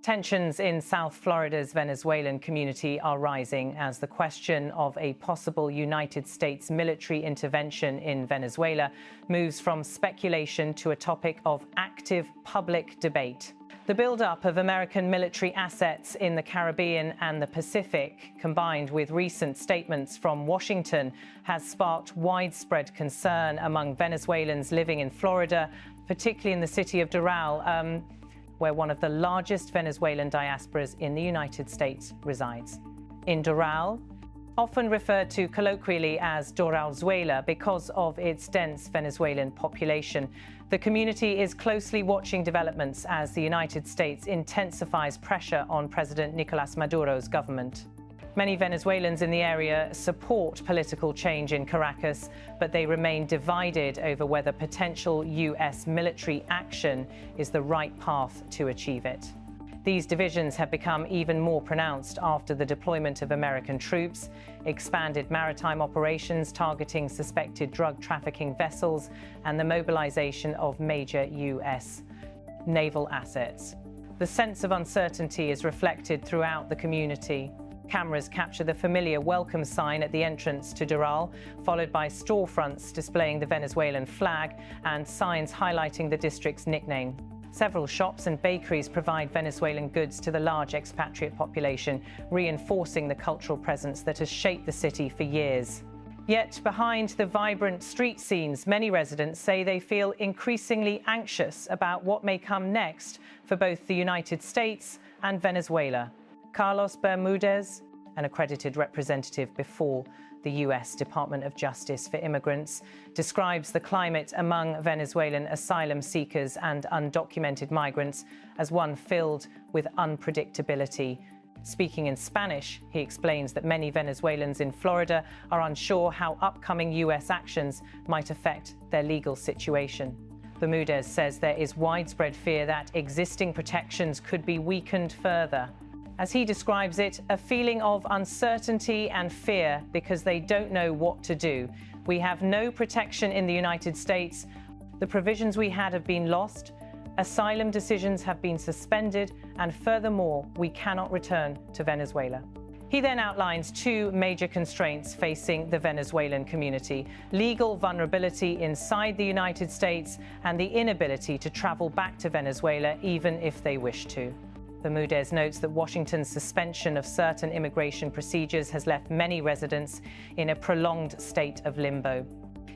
Tensions in South Florida's Venezuelan community are rising as the question of a possible United States military intervention in Venezuela moves from speculation to a topic of active public debate. The build-up of American military assets in the Caribbean and the Pacific, combined with recent statements from Washington, has sparked widespread concern among Venezuelans living in Florida, particularly in the city of Doral, where one of the largest Venezuelan diasporas in the United States resides. In Doral, often referred to colloquially as Doralzuela because of its dense Venezuelan population, the community is closely watching developments as the United States intensifies pressure on President Nicolás Maduro's government. Many Venezuelans in the area support political change in Caracas, but they remain divided over whether potential U.S. military action is the right path to achieve it. These divisions have become even more pronounced after the deployment of American troops, expanded maritime operations targeting suspected drug trafficking vessels, and the mobilization of major U.S. naval assets. The sense of uncertainty is reflected throughout the community. Cameras capture the familiar welcome sign at the entrance to Doral, followed by storefronts displaying the Venezuelan flag and signs highlighting the district's nickname. Several shops and bakeries provide Venezuelan goods to the large expatriate population, reinforcing the cultural presence that has shaped the city for years. Yet, behind the vibrant street scenes, many residents say they feel increasingly anxious about what may come next for both the United States and Venezuela. Carlos Bermudez, an accredited representative before the U.S. Department of Justice for Immigrants, describes the climate among Venezuelan asylum seekers and undocumented migrants as one filled with unpredictability. Speaking in Spanish, he explains that many Venezuelans in Florida are unsure how upcoming U.S. actions might affect their legal situation. Bermudez says there is widespread fear that existing protections could be weakened further. As he describes it, a feeling of uncertainty and fear because they don't know what to do. We have no protection in the United States. The provisions we had have been lost. Asylum decisions have been suspended. And furthermore, we cannot return to Venezuela. He then outlines two major constraints facing the Venezuelan community: legal vulnerability inside the United States and the inability to travel back to Venezuela even if they wish to. Bermudez notes that Washington's suspension of certain immigration procedures has left many residents in a prolonged state of limbo.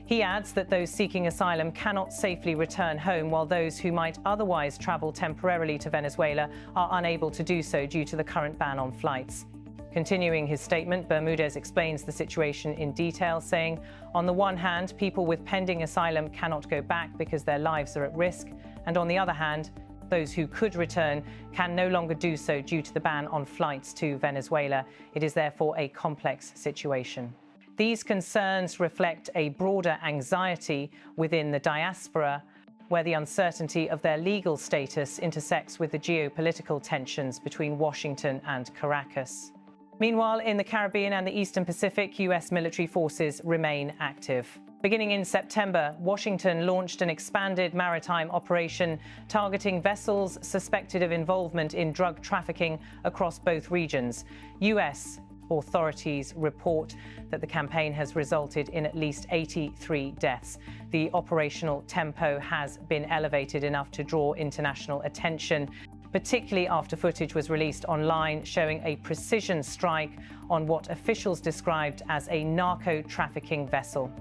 He adds that those seeking asylum cannot safely return home, while those who might otherwise travel temporarily to Venezuela are unable to do so due to the current ban on flights. Continuing his statement, Bermudez explains the situation in detail, saying, on the one hand, people with pending asylum cannot go back because their lives are at risk, and on the other hand, those who could return can no longer do so due to the ban on flights to Venezuela. It is therefore a complex situation. These concerns reflect a broader anxiety within the diaspora, where the uncertainty of their legal status intersects with the geopolitical tensions between Washington and Caracas. Meanwhile, in the Caribbean and the Eastern Pacific, U.S. military forces remain active. Beginning in September, Washington launched an expanded maritime operation targeting vessels suspected of involvement in drug trafficking across both regions. U.S. authorities report that the campaign has resulted in at least 83 deaths. The operational tempo has been elevated enough to draw international attention, particularly after footage was released online showing a precision strike on what officials described as a narco-trafficking vessel.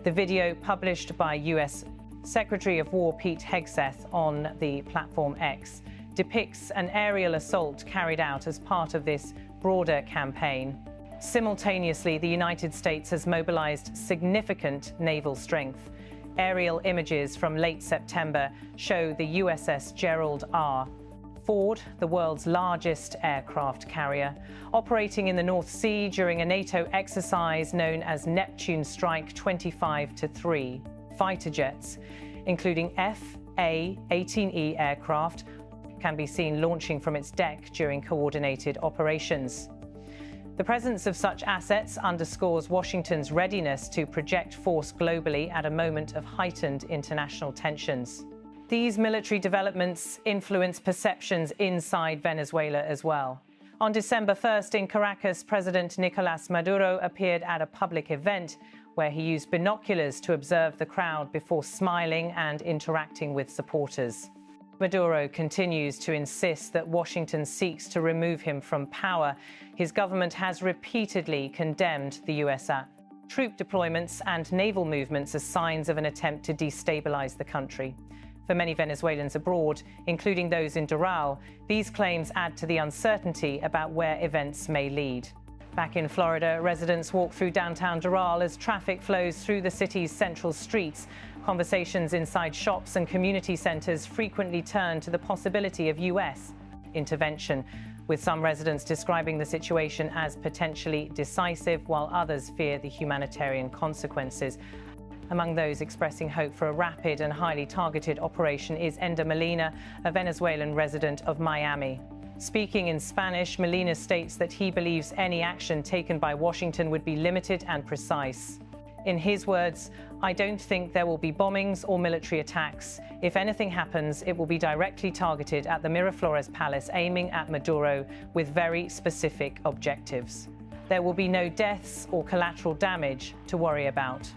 The video, published by U.S. Secretary of War Pete Hegseth on the platform X, depicts an aerial assault carried out as part of this broader campaign. Simultaneously, the United States has mobilized significant naval strength. Aerial images from late September show the USS Gerald R. Ford, the world's largest aircraft carrier, operating in the North Sea during a NATO exercise known as Neptune Strike 25-3. Fighter jets, including F/A-18E aircraft, can be seen launching from its deck during coordinated operations. The presence of such assets underscores Washington's readiness to project force globally at a moment of heightened international tensions. These military developments influence perceptions inside Venezuela as well. On December 1st in Caracas, President Nicolás Maduro appeared at a public event where he used binoculars to observe the crowd before smiling and interacting with supporters. Maduro continues to insist that Washington seeks to remove him from power. His government has repeatedly condemned the U.S. troop deployments and naval movements as signs of an attempt to destabilize the country. For many Venezuelans abroad, including those in Doral, these claims add to the uncertainty about where events may lead. Back in Florida, residents walk through downtown Doral as traffic flows through the city's central streets. Conversations inside shops and community centers frequently turn to the possibility of U.S. intervention, with some residents describing the situation as potentially decisive, while others fear the humanitarian consequences. Among those expressing hope for a rapid and highly targeted operation is Enda Molina, a Venezuelan resident of Miami. Speaking in Spanish, Molina states that he believes any action taken by Washington would be limited and precise. In his words, "I don't think there will be bombings or military attacks. If anything happens, it will be directly targeted at the Miraflores palace, aiming at Maduro with very specific objectives. There will be no deaths or collateral damage to worry about."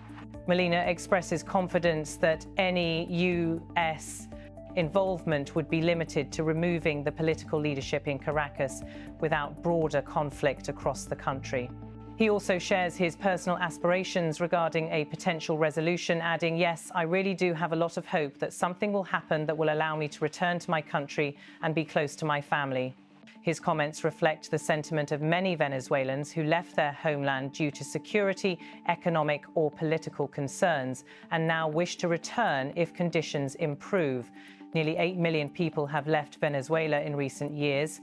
Molina expresses confidence that any U.S. involvement would be limited to removing the political leadership in Caracas without broader conflict across the country. He also shares his personal aspirations regarding a potential resolution, adding, "Yes, I really do have a lot of hope that something will happen that will allow me to return to my country and be close to my family." His comments reflect the sentiment of many Venezuelans who left their homeland due to security, economic, or political concerns and now wish to return if conditions improve. Nearly 8 million people have left Venezuela in recent years,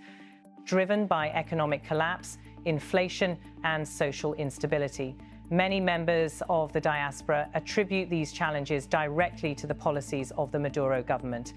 driven by economic collapse, inflation, and social instability. Many members of the diaspora attribute these challenges directly to the policies of the Maduro government.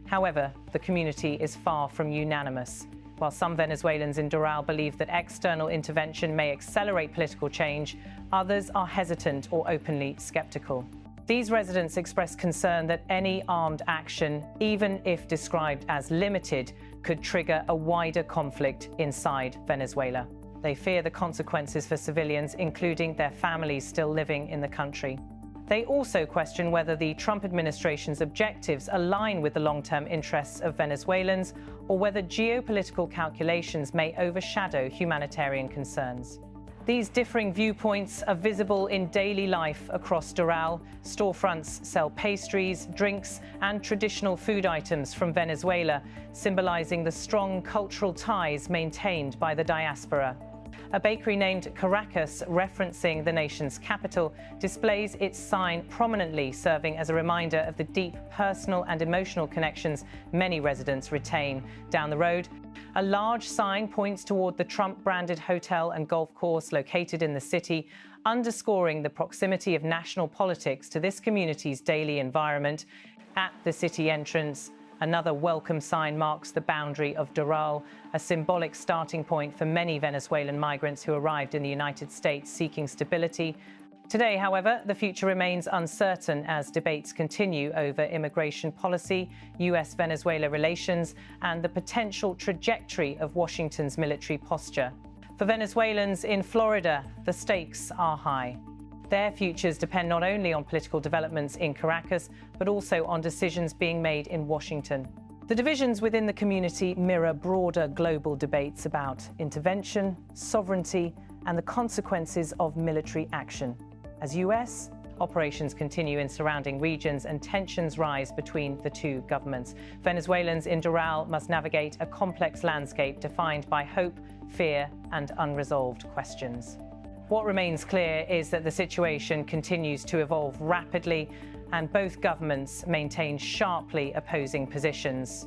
However, the community is far from unanimous. While some Venezuelans in Doral believe that external intervention may accelerate political change, others are hesitant or openly skeptical. These residents express concern that any armed action, even if described as limited, could trigger a wider conflict inside Venezuela. They fear the consequences for civilians, including their families still living in the country. They also question whether the Trump administration's objectives align with the long-term interests of Venezuelans or whether geopolitical calculations may overshadow humanitarian concerns. These differing viewpoints are visible in daily life across Doral. Storefronts sell pastries, drinks, and traditional food items from Venezuela, symbolizing the strong cultural ties maintained by the diaspora. A bakery named Caracas, referencing the nation's capital, displays its sign prominently, serving as a reminder of the deep personal and emotional connections many residents retain. Down the road, a large sign points toward the Trump-branded hotel and golf course located in the city, underscoring the proximity of national politics to this community's daily environment. At the city entrance, another welcome sign marks the boundary of Doral, a symbolic starting point for many Venezuelan migrants who arrived in the United States seeking stability. Today, however, the future remains uncertain as debates continue over immigration policy, U.S.-Venezuela relations, and the potential trajectory of Washington's military posture. For Venezuelans in Florida, the stakes are high. Their futures depend not only on political developments in Caracas, but also on decisions being made in Washington. The divisions within the community mirror broader global debates about intervention, sovereignty, and the consequences of military action. As U.S. operations continue in surrounding regions and tensions rise between the two governments, Venezuelans in Doral must navigate a complex landscape defined by hope, fear, and unresolved questions. What remains clear is that the situation continues to evolve rapidly, and both governments maintain sharply opposing positions.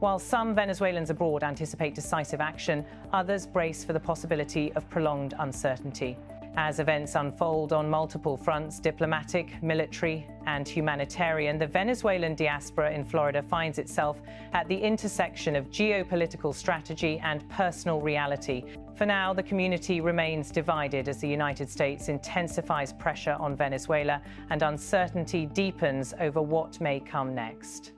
While some Venezuelans abroad anticipate decisive action, others brace for the possibility of prolonged uncertainty. As events unfold on multiple fronts, diplomatic, military, and humanitarian, the Venezuelan diaspora in Florida finds itself at the intersection of geopolitical strategy and personal reality. For now, the community remains divided as the United States intensifies pressure on Venezuela and uncertainty deepens over what may come next.